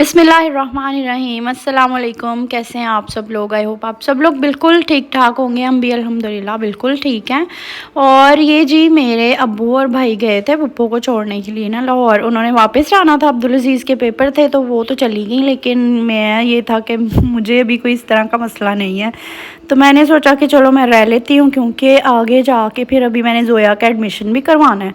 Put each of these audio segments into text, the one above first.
बिस्मिल्लाहिर्रहमानिर्रहीम अस्सलाम वालेकुम। कैसे हैं आप सब लोग? आई होप आप सब लोग बिल्कुल ठीक ठाक होंगे। हम भी अल्हम्दुलिल्लाह बिल्कुल ठीक हैं। और ये जी मेरे अब्बू और भाई गए थे पप्पू को छोड़ने के लिए ना लाहौर। उन्होंने वापस जाना था, अब्दुल अजीज़ के पेपर थे तो वो तो चली गई, लेकिन मैं ये था कि मुझे अभी कोई इस तरह का मसला नहीं है, तो मैंने सोचा कि चलो मैं रह लेती हूँ, क्योंकि आगे जाके फिर अभी मैंने ज़ोया का एडमिशन भी करवाना है।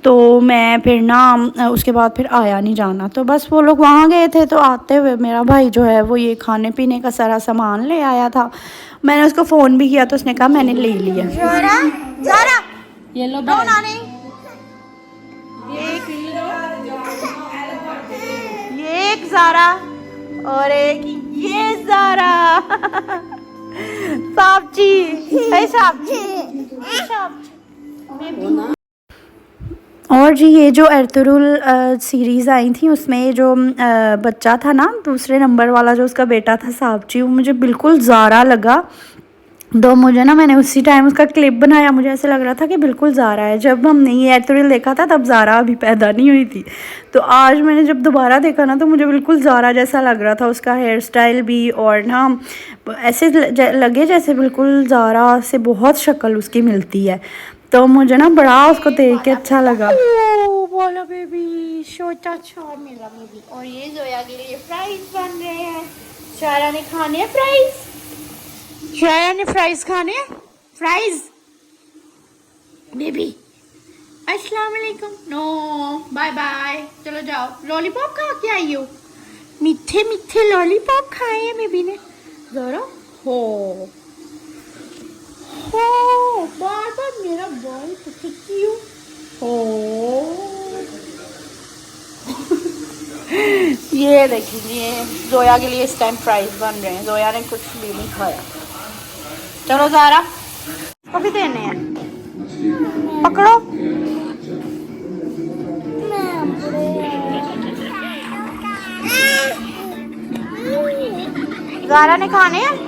तो मैं फिर ना उसके बाद फिर आया नहीं जाना, तो बस वो लोग वहाँ गए थे। तो आते हुए मेरा भाई जो है वो ये खाने पीने का सारा सामान ले आया था। मैंने उसको फ़ोन भी किया तो उसने कहा मैंने ले लिया। ये लो ये एक ज़ारा और एक ये ज़ारा साबची है और जी ये जो एर्तुरुल सीरीज़ आई थी उसमें जो बच्चा था ना दूसरे नंबर वाला, जो उसका बेटा था साबची, वो मुझे बिल्कुल ज़ारा लगा। तो मुझे ना मैंने उसी टाइम उसका क्लिप बनाया, मुझे ऐसे लग रहा था कि बिल्कुल ज़ारा है। जब हमने ये एर्तुरुल देखा था तब ज़ारा अभी पैदा नहीं हुई थी, तो आज मैंने जब दोबारा देखा ना तो मुझे बिल्कुल ज़ारा जैसा लग रहा था, उसका हेयर स्टाइल भी। और ना ऐसे लगे जैसे बिल्कुल ज़ारा से बहुत शक्ल उसकी मिलती है, तो मुझे ना बड़ा उसको देख के अच्छा लगा। बोलो बेबी छोटा अच्छा मेरा बेबी। और ये जोया के लिए फ्राइज बन रहे हैं। शायरा ने खाने हैं फ्राइज, शायरा ने फ्राइज खाने हैं। फ्राइज बेबी अस्सलाम वालेकुम। नो बाय बाय, चलो जाओ। लॉलीपॉप खा के आई हो? मीठे मीठे लॉलीपॉप खाए हैं बेबी ने। जरा हो बार बार मेरा बॉल क्यों हो। ये देखिए जोया के लिए इस टाइम फ्राइज बन रहे हैं। जोया ने कुछ भी नहीं खाया। चलो ज़ारा को भी देने हैं, पकड़ो। ज़ारा ने खाने हैं।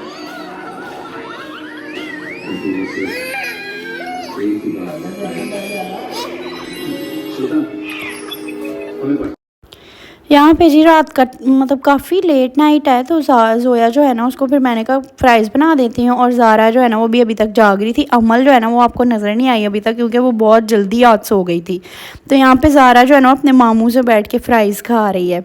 यहाँ पे जी रात का मतलब काफ़ी लेट नाइट है, तो जोया जो है ना उसको फिर मैंने कहा फ्राइज़ बना देती हूँ। और ज़ारा जो है ना वो भी अभी तक जाग रही थी। अमल जो है ना वो आपको नज़र नहीं आई अभी तक, क्योंकि वो बहुत जल्दी आज सो गई थी। तो यहाँ पे ज़ारा जो है ना अपने मामू से बैठ के फ्राइज़ खा रही है।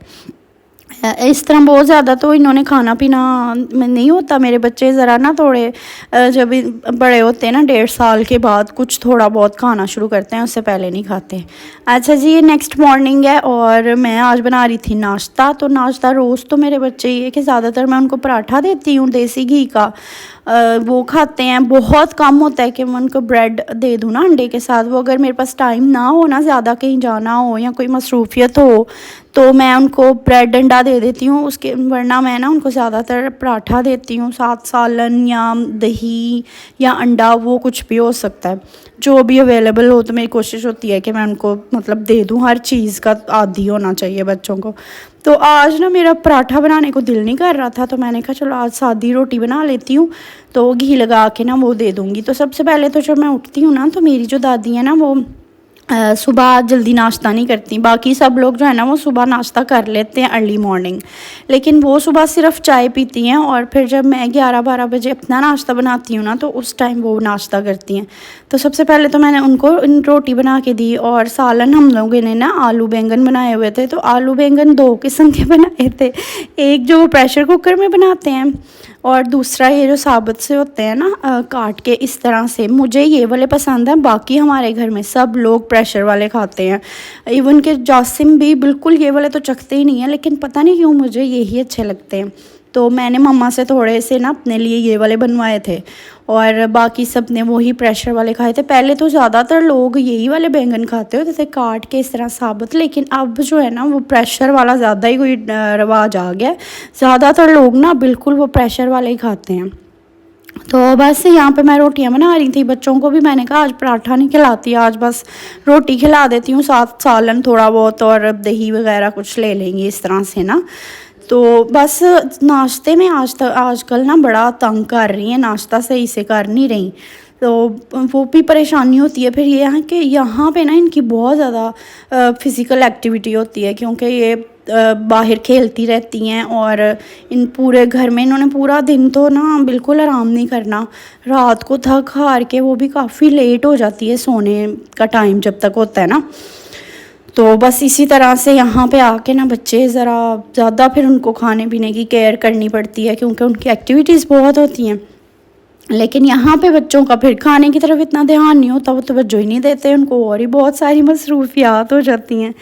इस तरह बहुत ज़्यादा तो इन्होंने खाना पीना नहीं होता। मेरे बच्चे ज़रा ना थोड़े जब बड़े होते हैं ना 1.5 साल के बाद कुछ थोड़ा बहुत खाना शुरू करते हैं, उससे पहले नहीं खाते। अच्छा जी ये नेक्स्ट मॉर्निंग है और मैं आज बना रही थी नाश्ता। तो नाश्ता रोज़ तो मेरे बच्चे ये कि ज़्यादातर मैं उनको पराठा देती हूँ देसी घी का, वो खाते हैं। बहुत कम होता है कि मैं उनको ब्रेड दे दूँ ना अंडे के साथ। वो अगर मेरे पास टाइम ना हो ना, ज़्यादा कहीं जाना हो या कोई मसरूफियत हो, तो मैं उनको ब्रेड अंडा दे देती हूँ। उसके वरना मैं ना उनको ज़्यादातर पराठा देती हूँ, साथ सालन या दही या अंडा, वो कुछ भी हो सकता है जो भी अवेलेबल हो। तो मेरी कोशिश होती है कि मैं उनको मतलब दे दूँ, हर चीज़ का आदी होना चाहिए बच्चों को। तो आज ना मेरा पराठा बनाने को दिल नहीं कर रहा था, तो मैंने कहा चलो आज सादी रोटी बना लेती हूँ, तो घी लगा के ना वो दे दूँगी। तो सबसे पहले तो जब मैं उठती हूँ ना तो मेरी जो दादी है ना वो सुबह जल्दी नाश्ता नहीं करती। बाकी सब लोग जो है ना वो सुबह नाश्ता कर लेते हैं अर्ली मॉर्निंग, लेकिन वो सुबह सिर्फ चाय पीती हैं। और फिर जब मैं 11-12 बजे अपना नाश्ता बनाती हूँ ना तो उस टाइम वो नाश्ता करती हैं। तो सबसे पहले तो मैंने उनको रोटी बना के दी। और सालन हम लोगों ने ना आलू बैंगन बनाए हुए थे। तो आलू बैंगन 2 किस्म के बनाए थे, एक जो वो प्रेशर कुकर में बनाते हैं और दूसरा ये जो साबुत से होते हैं ना काट के इस तरह से। मुझे ये वाले पसंद हैं, बाकी हमारे घर में सब लोग प्रेशर वाले खाते हैं। इवन के जासिम भी बिल्कुल ये वाले तो चखते ही नहीं है, लेकिन पता नहीं क्यों मुझे यही अच्छे लगते हैं। तो मैंने मम्मा से थोड़े से ना अपने लिए ये वाले बनवाए थे और बाकी सब ने वही प्रेशर वाले खाए थे। पहले तो ज़्यादातर लोग यही वाले बैंगन खाते होते थे काट के इस तरह साबुत, लेकिन अब जो है ना वो प्रेशर वाला ज़्यादा ही कोई रवाज आ गया है। ज़्यादातर लोग ना बिल्कुल वो प्रेशर वाले ही खाते हैं। तो बस यहाँ पे मैं रोटियाँ बना रही थी। बच्चों को भी मैंने कहा आज पराठा नहीं खिलाती, आज बस रोटी खिला देती हूँ, साथ सालन थोड़ा बहुत और दही वगैरह कुछ ले लेंगे इस तरह से ना। तो बस नाश्ते में आजकल ना बड़ा तंग कर रही हैं, नाश्ता सही से कर नहीं रही, तो वो भी परेशानी होती है। फिर ये है कि यहाँ पे ना इनकी बहुत ज़्यादा फ़िज़िकल एक्टिविटी होती है, क्योंकि ये बाहर खेलती रहती हैं और इन पूरे घर में इन्होंने पूरा दिन तो ना बिल्कुल आराम नहीं करना। रात को थक हार के वो भी काफ़ी लेट हो जाती है सोने का टाइम जब तक होता है ना। तो बस इसी तरह से यहाँ पे आके ना बच्चे ज़रा ज़्यादा फिर उनको खाने पीने की केयर करनी पड़ती है, क्योंकि उनकी एक्टिविटीज़ बहुत होती हैं। लेकिन यहाँ पे बच्चों का फिर खाने की तरफ इतना ध्यान नहीं होता, वो तवज्जो ही नहीं देते, उनको और ही बहुत सारी मसरूफियात हो जाती हैं।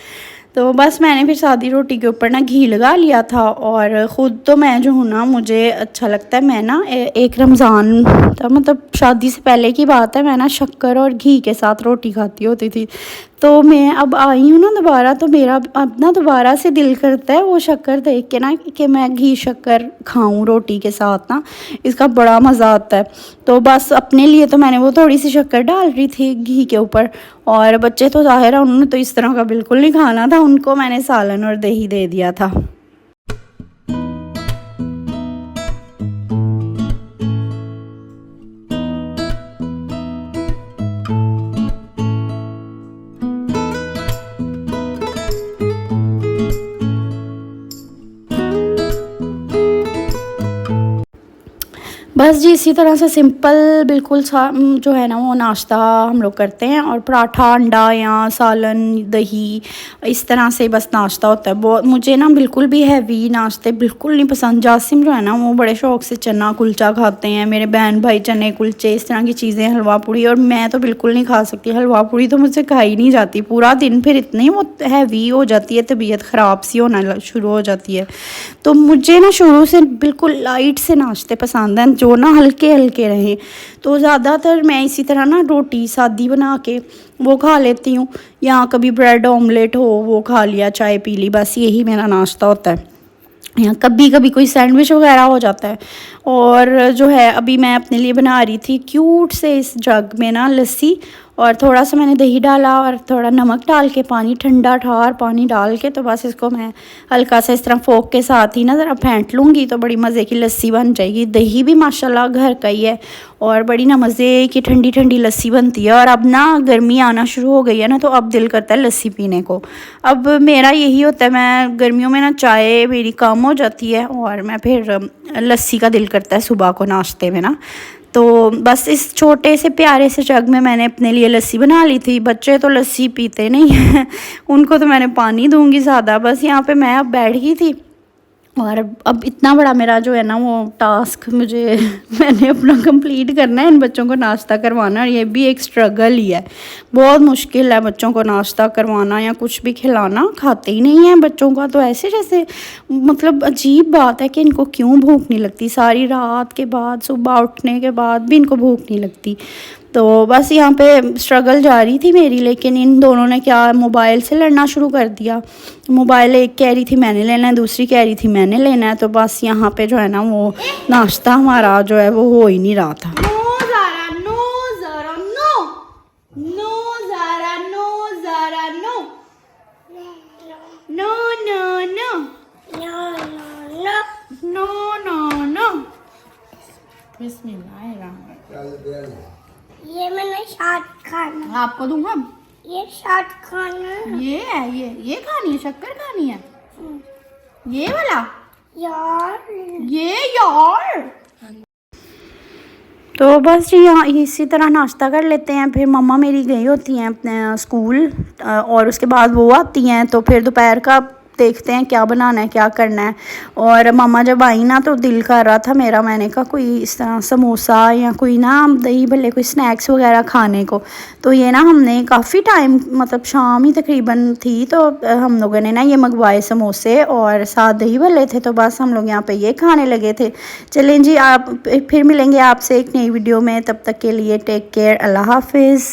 तो बस मैंने फिर सादी रोटी के ऊपर ना घी लगा लिया था, और ख़ुद तो मैं जो हूँ ना, मुझे अच्छा लगता है। मैं ना एक रमज़ान था, मतलब शादी से पहले की बात है, मैं ना शक्कर और घी के साथ रोटी खाती होती थी। तो मैं अब आई हूँ ना दोबारा, तो मेरा अब ना दोबारा से दिल करता है वो शक्कर देख के ना कि मैं घी शक्कर खाऊं रोटी के साथ ना, इसका बड़ा मज़ा आता है। तो बस अपने लिए तो मैंने वो थोड़ी सी शक्कर डाल रही थी घी के ऊपर, और बच्चे तो ज़ाहिर है उन्होंने तो इस तरह का बिल्कुल नहीं खाना था, उनको मैंने सालन और दही दे दिया था। बस जी इसी तरह से सिंपल बिल्कुल जो है ना वो नाश्ता हम लोग करते हैं, और पराठा, अंडा या सालन, दही, इस तरह से बस नाश्ता होता है। बहुत मुझे ना बिल्कुल भी हैवी नाश्ते बिल्कुल नहीं पसंद। जासिम जो है ना वो बड़े शौक़ से चना कुलचा खाते हैं, मेरे बहन भाई चने कुलचे, इस तरह की चीज़ें, हलवा पूड़ी, और मैं तो बिल्कुल नहीं खा सकती। हलवा पूड़ी तो मुझसे खाई नहीं जाती पूरा दिन, फिर इतनी वो हैवी हो जाती है, तबीयत ख़राब सी होना शुरू हो जाती है। तो मुझे ना शुरू से बिल्कुल लाइट से नाश्ते पसंद हैं, जो ना हल्के हल्के रहें। तो ज़्यादातर मैं इसी तरह ना रोटी सादी बना के वो खा लेती हूँ, या कभी ब्रेड ऑमलेट हो वो खा लिया, चाय पी ली, बस यही मेरा नाश्ता होता है। या कभी कभी कोई सैंडविच वगैरह हो जाता है। और जो है अभी मैं अपने लिए बना रही थी क्यूट से इस जग में ना लस्सी, और थोड़ा सा मैंने दही डाला और थोड़ा नमक डाल के, पानी ठंडा ठार पानी डाल के, तो बस इसको मैं हल्का सा इस तरह फोक के साथ ही ना ज़रा फेंट लूँगी, तो बड़ी मज़े की लस्सी बन जाएगी। दही भी माशाल्लाह घर का ही है, और बड़ी ना मज़े की ठंडी ठंडी लस्सी बनती है। और अब ना गर्मी आना शुरू हो गई है ना, तो अब दिल करता है लस्सी पीने को। अब मेरा यही होता है, मैं गर्मियों में ना चाय मेरी कम हो जाती है, और मैं फिर लस्सी का दिल करता है सुबह को नाश्ते में ना। तो बस इस छोटे से प्यारे से जग में मैंने अपने लिए लस्सी बना ली थी। बच्चे तो लस्सी पीते नहीं हैं उनको तो मैंने पानी दूंगी ज़्यादा। बस यहाँ पे मैं अब बैठ गई थी, और अब इतना बड़ा मेरा जो है ना वो टास्क मुझे मैंने अपना कंप्लीट करना है, इन बच्चों को नाश्ता करवाना। और ये भी एक स्ट्रगल ही है, बहुत मुश्किल है बच्चों को नाश्ता करवाना या कुछ भी खिलाना। खाते ही नहीं हैं बच्चों का, तो ऐसे जैसे मतलब अजीब बात है कि इनको क्यों भूख नहीं लगती, सारी रात के बाद सुबह उठने के बाद भी इनको भूख नहीं लगती। तो बस यहाँ पे स्ट्रगल जारी थी मेरी, लेकिन इन दोनों ने क्या मोबाइल से लड़ना शुरू कर दिया। मोबाइल एक कह रही थी मैंने लेना है, दूसरी कह रही थी मैंने लेना है। तो बस यहाँ पे जो है ना वो नाश्ता हमारा जो है वो हो ही नहीं रहा था। ये मैंने शाद खाना, आपको दूंगा। ये शाद खाना, ये है, ये खानी है, शक्कर खानी है, ये वाला यार, ये यार। तो बस जी यहाँ इसी तरह नाश्ता कर लेते हैं। फिर मम्मा मेरी गई होती हैं अपने स्कूल, और उसके बाद वो आती हैं, तो फिर दोपहर का देखते हैं क्या बनाना है, क्या करना है। और मामा जब आई ना तो दिल कर रहा था मेरा, मैंने कहा कोई इस तरह समोसा या कोई ना दही भल्ले, कोई स्नैक्स वगैरह खाने को। तो ये ना हमने काफ़ी टाइम, मतलब शाम ही तकरीबन थी, तो हम लोगों ने ना ये मंगवाए समोसे और साथ दही भल्ले थे। तो बस हम लोग यहाँ पे ये खाने लगे थे। चलें जी, आप फिर मिलेंगे आपसे एक नई वीडियो में, तब तक के लिए टेक केयर, अल्लाह हाफिज़।